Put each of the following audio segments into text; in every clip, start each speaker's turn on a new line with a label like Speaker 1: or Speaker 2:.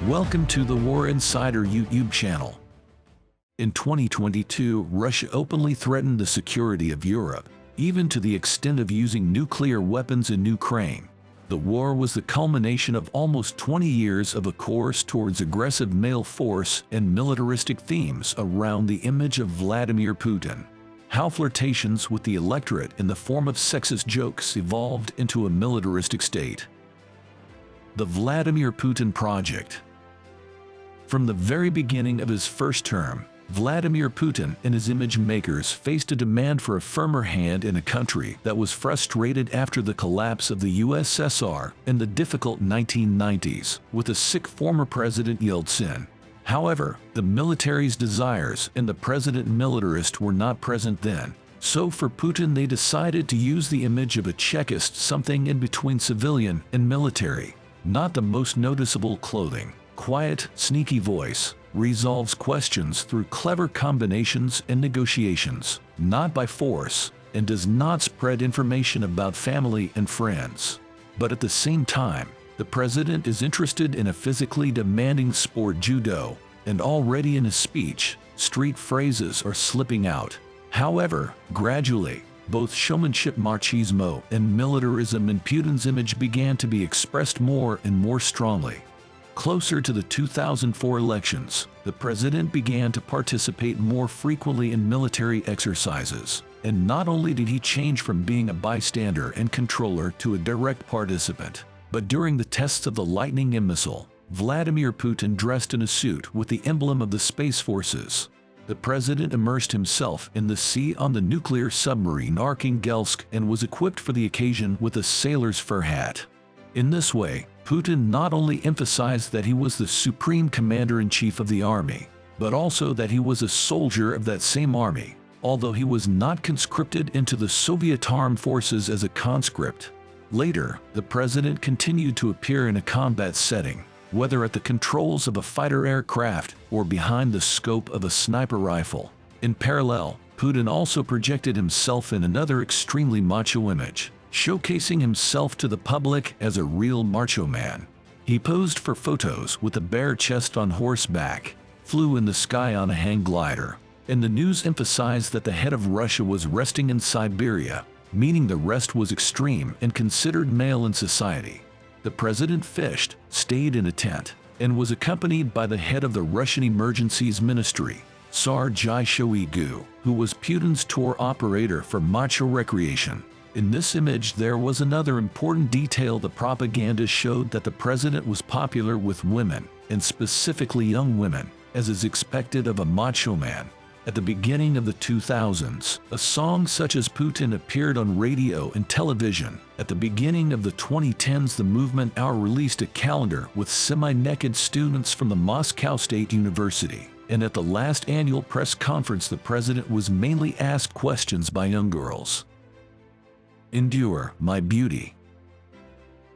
Speaker 1: Welcome to the War Insider YouTube channel. In 2022, Russia openly threatened the security of Europe, even to the extent of using nuclear weapons in Ukraine. The war was the culmination of almost 20 years of a course towards aggressive male force and militaristic themes around the image of Vladimir Putin. How flirtations with the electorate in the form of sexist jokes evolved into a militaristic state. The Vladimir Putin Project. From the very beginning of his first term, Vladimir Putin and his image makers faced a demand for a firmer hand in a country that was frustrated after the collapse of the USSR in the difficult 1990s with a sick former President Yeltsin. However, the military's desires and the president militarist were not present then. So for Putin, they decided to use the image of a Chekist, something in between civilian and military. Not the most noticeable clothing, quiet, sneaky voice, resolves questions through clever combinations and negotiations, not by force, and does not spread information about family and friends. But at the same time, the president is interested in a physically demanding sport, judo, and already in his speech, street phrases are slipping out. However, gradually, both showmanship, machismo, and militarism in Putin's image began to be expressed more and more strongly. Closer to the 2004 elections, the president began to participate more frequently in military exercises, and not only did he change from being a bystander and controller to a direct participant, but during the tests of the Lightning and missile, Vladimir Putin dressed in a suit with the emblem of the Space Forces. The president immersed himself in the sea on the nuclear submarine Arkhangelsk and was equipped for the occasion with a sailor's fur hat. In this way, Putin not only emphasized that he was the supreme commander-in-chief of the army, but also that he was a soldier of that same army, although he was not conscripted into the Soviet armed forces as a conscript. Later, the president continued to appear in a combat setting, whether at the controls of a fighter aircraft or behind the scope of a sniper rifle. In parallel, Putin also projected himself in another extremely macho image, showcasing himself to the public as a real macho man. He posed for photos with a bare chest on horseback, flew in the sky on a hang glider, and the news emphasized that the head of Russia was resting in Siberia, meaning the rest was extreme and considered male in society. The president fished, stayed in a tent, and was accompanied by the head of the Russian Emergencies Ministry, Sergei Shoigu, who was Putin's tour operator for Macho recreation. In this image there was another important detail. The propaganda showed that the president was popular with women, and specifically young women, as is expected of a macho man. At the beginning of the 2000s, a song such as Putin appeared on radio and television. At the beginning of the 2010s, the Movement Hour released a calendar with semi-naked students from the Moscow State University. And at the last annual press conference, the president was mainly asked questions by young girls. Endure, my beauty.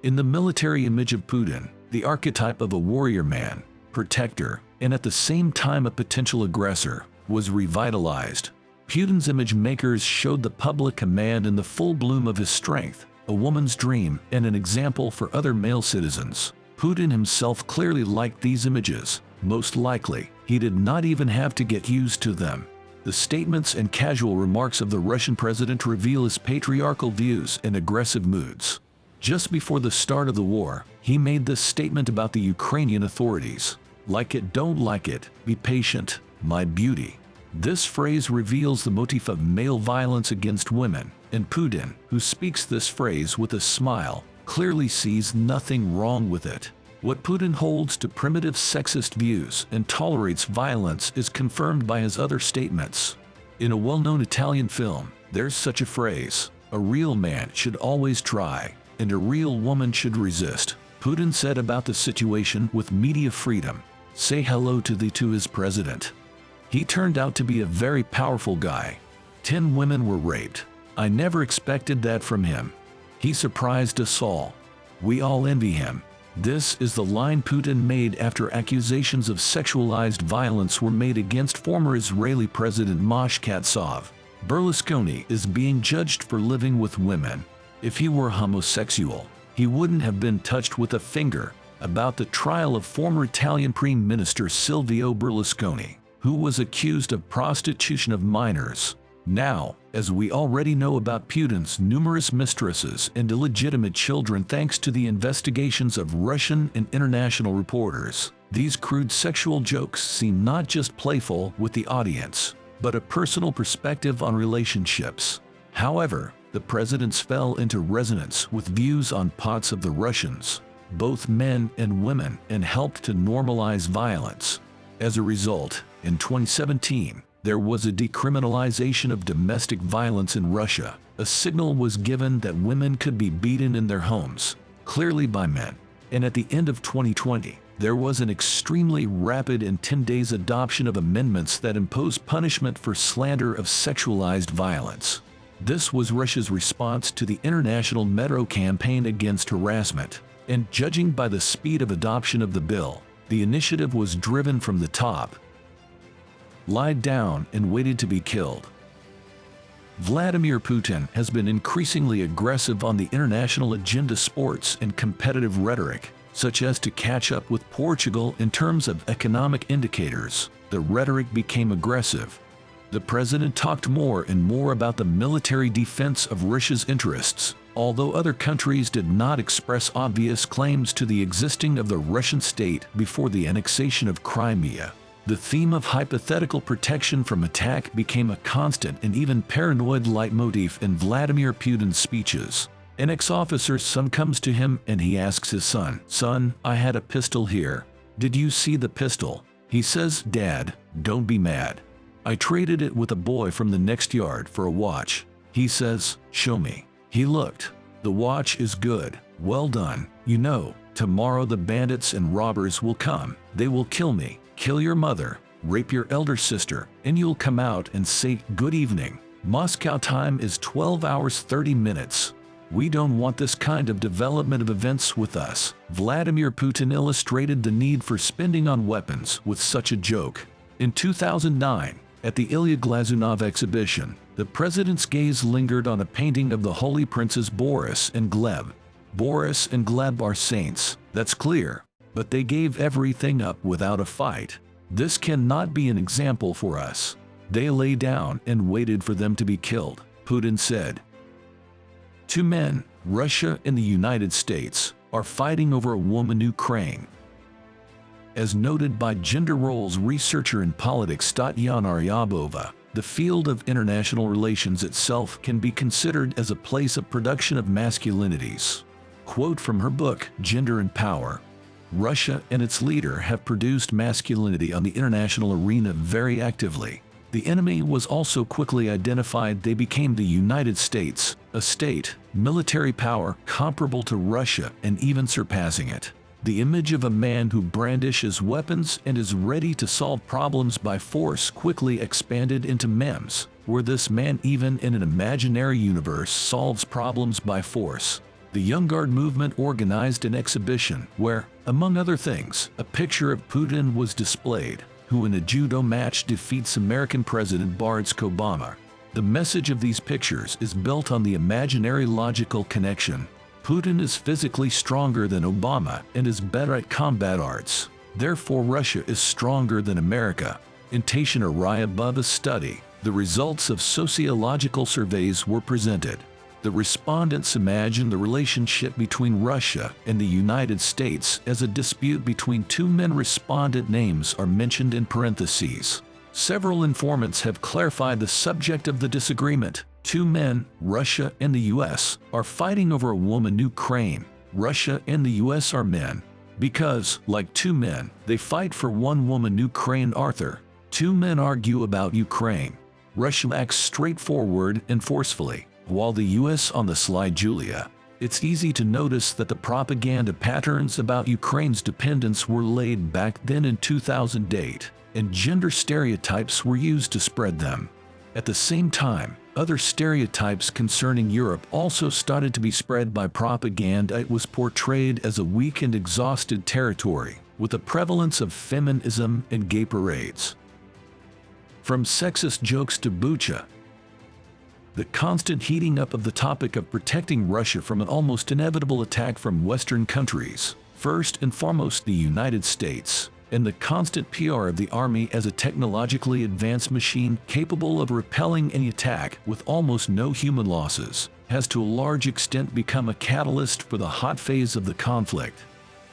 Speaker 1: In the military image of Putin, the archetype of a warrior man, protector, and at the same time a potential aggressor, was revitalized. Putin's image makers showed the public command in the full bloom of his strength, a woman's dream, and an example for other male citizens. Putin himself clearly liked these images. Most likely, he did not even have to get used to them. The statements and casual remarks of the Russian president reveal his patriarchal views and aggressive moods. Just before the start of the war, he made this statement about the Ukrainian authorities: "Like it, don't like it, be patient, my beauty." This phrase reveals the motif of male violence against women, and Putin, who speaks this phrase with a smile, clearly sees nothing wrong with it. What Putin holds to primitive sexist views and tolerates violence is confirmed by his other statements. In a well-known Italian film, there's such a phrase: "A real man should always try, and a real woman should resist." Putin said about the situation with media freedom, "Say hello to his president. He turned out to be a very powerful guy. 10 women were raped. I never expected that from him. He surprised us all. We all envy him." This is the line Putin made after accusations of sexualized violence were made against former Israeli President Macho. Berlusconi is being judged for living with women. If he were homosexual, he wouldn't have been touched with a finger. about the trial of former Italian Prime Minister Silvio Berlusconi, who was accused of prostitution of minors. Now, as we already know about Putin's numerous mistresses and illegitimate children thanks to the investigations of Russian and international reporters, these crude sexual jokes seem not just playful with the audience, but a personal perspective on relationships. However, the presidents fell into resonance with views on parts of the Russians, both men and women, and helped to normalize violence. As a result, in 2017, there was a decriminalization of domestic violence in Russia. A signal was given that women could be beaten in their homes, clearly by men. And at the end of 2020, there was an extremely rapid and 10 days adoption of amendments that impose punishment for slander of sexualized violence. This was Russia's response to the international Metro campaign against harassment. And judging by the speed of adoption of the bill, the initiative was driven from the top. Lied down and waited to be killed. Vladimir Putin has been increasingly aggressive on the international agenda, sports and competitive rhetoric, such as to catch up with Portugal in terms of economic indicators. The rhetoric became aggressive. The president talked more and more about the military defense of Russia's interests, although other countries did not express obvious claims to the existing of the Russian state before the annexation of Crimea. The theme of hypothetical protection from attack became a constant and even paranoid leitmotif in Vladimir Putin's speeches. An ex-officer's son comes to him and he asks his son, "Son, I had a pistol here. Did you see the pistol?" He says, "Dad, don't be mad. I traded it with a boy from the next yard for a watch." He says, "Show me." He looked. "The watch is good. Well done. You know, tomorrow the bandits and robbers will come. They will kill me, kill your mother, rape your elder sister, and you'll come out and say, 'Good evening. Moscow time is 12 hours 30 minutes. We don't want this kind of development of events with us." Vladimir Putin illustrated the need for spending on weapons with such a joke. In 2009, at the Ilya Glazunov exhibition, the president's gaze lingered on a painting of the holy princes Boris and Gleb. Boris and Gleb are saints, that's clear, but they gave everything up without a fight. This cannot be an example for us. They lay down and waited for them to be killed, Putin said. Two men, Russia and the United States, are fighting over a woman, Ukraine. As noted by gender roles researcher in politics Tatyana Ryabova, the field of international relations itself can be considered as a place of production of masculinities. Quote from her book, Gender and Power. Russia and its leader have produced masculinity on the international arena very actively. The enemy was also quickly identified. They became the United States, a state, military power comparable to Russia and even surpassing it. The image of a man who brandishes weapons and is ready to solve problems by force quickly expanded into memes, where this man even in an imaginary universe solves problems by force. The Young Guard movement organized an exhibition where, among other things, a picture of Putin was displayed, who in a judo match defeats American President Barack Obama. The message of these pictures is built on the imaginary logical connection. Putin is physically stronger than Obama and is better at combat arts. Therefore, Russia is stronger than America. In Tatyana Ryabova's study, the results of sociological surveys were presented. The respondents imagined the relationship between Russia and the United States as a dispute between two men. Respondent names are mentioned in parentheses. Several informants have clarified the subject of the disagreement. Two men, Russia and the US, are fighting over a woman, Ukraine. Russia and the US are men. Because, like two men, they fight for one woman, Ukraine. Arthur. Two men argue about Ukraine. Russia acts straightforward and forcefully, while the US on the slide. Julia. It's easy to notice that the propaganda patterns about Ukraine's dependence were laid back then in 2008, and gender stereotypes were used to spread them. At the same time, other stereotypes concerning Europe also started to be spread by propaganda. It was portrayed as a weak and exhausted territory, with a prevalence of feminism and gay parades. From sexist jokes to Bucha, the constant heating up of the topic of protecting Russia from an almost inevitable attack from Western countries, First and foremost, the United States, and the constant PR of the army as a technologically advanced machine capable of repelling any attack with almost no human losses, has to a large extent become a catalyst for the hot phase of the conflict.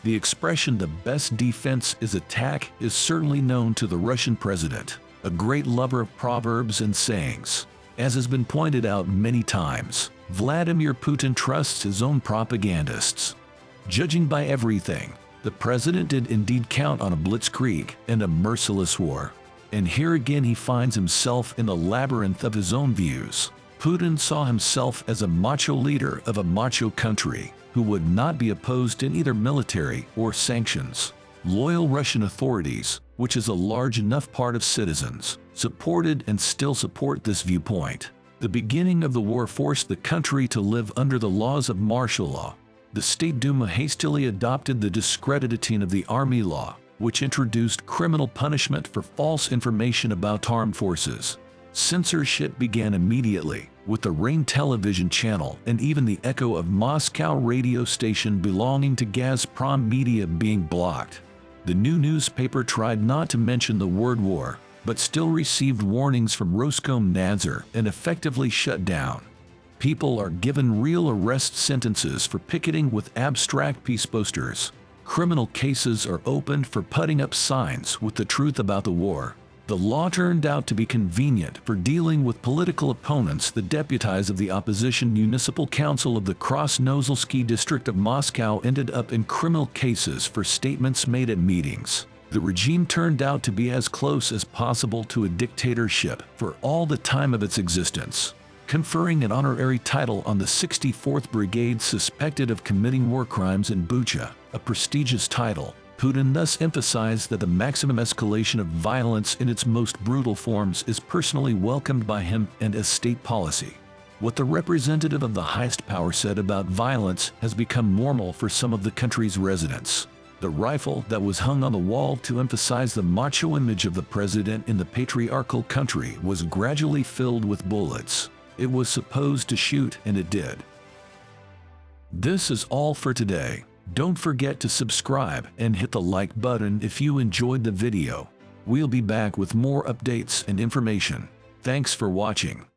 Speaker 1: The expression "the best defense is attack" is certainly known to the Russian president, a great lover of proverbs and sayings. As has been pointed out many times, Vladimir Putin trusts his own propagandists. Judging by everything, the president did indeed count on a blitzkrieg and a merciless war. And here again he finds himself in the labyrinth of his own views. Putin saw himself as a macho leader of a macho country who would not be opposed in either military or sanctions. Loyal Russian authorities, which is a large enough part of citizens, supported and still support this viewpoint. The beginning of the war forced the country to live under the laws of martial law. The State Duma hastily adopted the discrediting of the army law, which introduced criminal punishment for false information about armed forces. Censorship began immediately, with the Rain television channel and even the Echo of Moscow radio station belonging to Gazprom Media being blocked. The new newspaper tried not to mention the word war, but still received warnings from Roskomnadzor and effectively shut down. People are given real arrest sentences for picketing with abstract peace posters. Criminal cases are opened for putting up signs with the truth about the war. The law turned out to be convenient for dealing with political opponents. The deputies of the opposition municipal council of the Krasnozelski district of Moscow ended up in criminal cases for statements made at meetings. The regime turned out to be as close as possible to a dictatorship for all the time of its existence. Conferring an honorary title on the 64th Brigade suspected of committing war crimes in Bucha, a prestigious title, Putin thus emphasized that the maximum escalation of violence in its most brutal forms is personally welcomed by him and as state policy. What the representative of the highest power said about violence has become normal for some of the country's residents. The rifle that was hung on the wall to emphasize the macho image of the president in the patriarchal country was gradually filled with bullets. It was supposed to shoot, and it did. This is all for today. Don't forget to subscribe and hit the like button if you enjoyed the video. We'll be back with more updates and information. Thanks for watching.